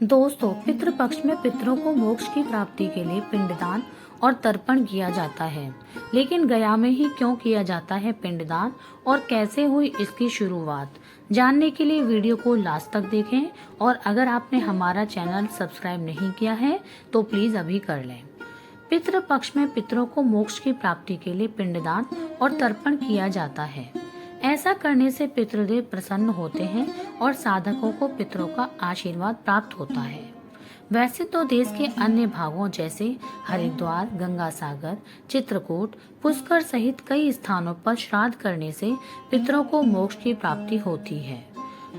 दोस्तों, पितृपक्ष में पितरों को मोक्ष की प्राप्ति के लिए पिंडदान और तर्पण किया जाता है। लेकिन गया में ही क्यों किया जाता है पिंडदान और कैसे हुई इसकी शुरुआत, जानने के लिए वीडियो को लास्ट तक देखें। और अगर आपने हमारा चैनल सब्सक्राइब नहीं किया है तो प्लीज अभी कर लें। पितृपक्ष में पितरों को मोक्ष की प्राप्ति के लिए पिंडदान और तर्पण किया जाता है। ऐसा करने से पितृदेव प्रसन्न होते हैं और साधकों को पितरों का आशीर्वाद प्राप्त होता है। वैसे तो देश के अन्य भागों जैसे हरिद्वार, गंगा सागर, चित्रकूट, पुष्कर सहित कई स्थानों पर श्राद्ध करने से पितरों को मोक्ष की प्राप्ति होती है,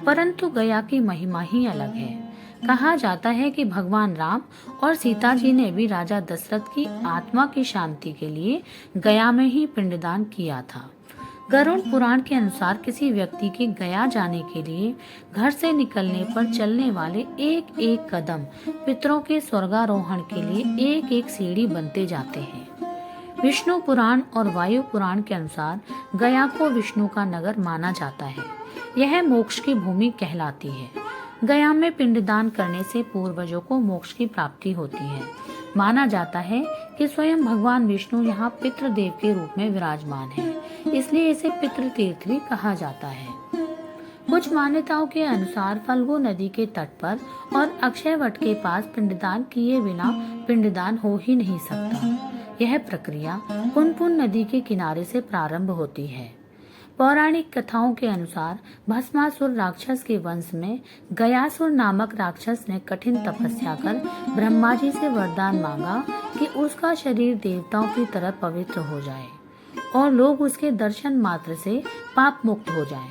परंतु गया की महिमा ही अलग है। कहा जाता है कि भगवान राम और सीता जी ने भी राजा दशरथ की आत्मा की शांति के लिए गया में ही पिंडदान किया था। गरुड़ पुराण के अनुसार किसी व्यक्ति के गया जाने के लिए घर से निकलने पर चलने वाले एक एक कदम पितरों के स्वर्गारोहण के लिए एक एक सीढ़ी बनते जाते हैं। विष्णु पुराण और वायु पुराण के अनुसार गया को विष्णु का नगर माना जाता है। यह मोक्ष की भूमि कहलाती है। गया में पिंडदान करने से पूर्वजों को मोक्ष की प्राप्ति होती है। माना जाता है कि स्वयं भगवान विष्णु यहाँ पितृदेव के रूप में विराजमान है, इसलिए इसे पितृ तीर्थ भी कहा जाता है। कुछ मान्यताओं के अनुसार फल्गु नदी के तट पर और अक्षय वट के पास पिंडदान किए बिना पिंडदान हो ही नहीं सकता। यह प्रक्रिया पुनपुन नदी के किनारे से प्रारंभ होती है। पौराणिक कथाओं के अनुसार भस्मासुर राक्षस के वंश में गयासुर नामक राक्षस ने कठिन तपस्या कर ब्रह्मा जी से वरदान मांगा कि उसका शरीर देवताओं की तरह पवित्र हो जाए और लोग उसके दर्शन मात्र से पाप मुक्त हो जाएं।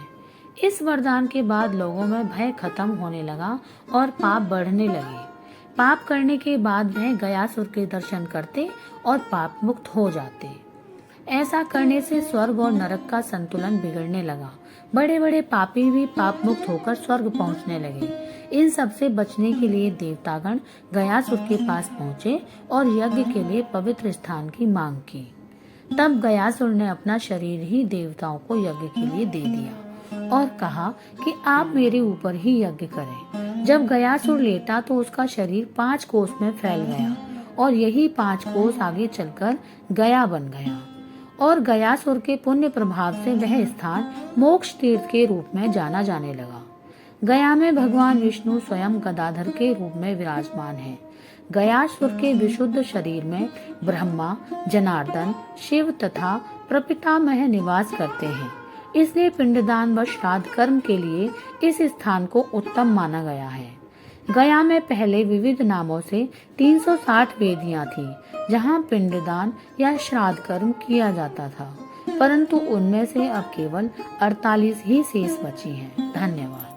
इस वरदान के बाद लोगों में भय खत्म होने लगा और पाप बढ़ने लगे। पाप करने के बाद वह गयासुर के दर्शन करते और पाप मुक्त हो जाते। ऐसा करने से स्वर्ग और नरक का संतुलन बिगड़ने लगा। बड़े बड़े पापी भी पाप मुक्त होकर स्वर्ग पहुंचने लगे। इन सब से बचने के लिए देवतागण गयासुर के पास पहुंचे और यज्ञ के लिए पवित्र स्थान की मांग की। तब गयासुर ने अपना शरीर ही देवताओं को यज्ञ के लिए दे दिया और कहा कि आप मेरे ऊपर ही यज्ञ करें। जब गयासुर लेटा तो उसका शरीर 5 कोस में फैल गया और यही 5 कोस आगे चलकर गया बन गया और गयासुर के पुण्य प्रभाव से वह स्थान मोक्ष तीर्थ के रूप में जाना जाने लगा। गया में भगवान विष्णु स्वयं गदाधर के रूप में विराजमान है। गयासुर के विशुद्ध शरीर में ब्रह्मा, जनार्दन, शिव तथा प्रपितामह निवास करते हैं। इसलिए पिंडदान व श्राद्ध कर्म के लिए इस स्थान को उत्तम माना गया है। गया में पहले विविध नामों से 360 वेदियां थी जहां पिंडदान या श्राद्ध कर्म किया जाता था, परंतु उनमें से अब केवल 48 ही शेष बची हैं। धन्यवाद।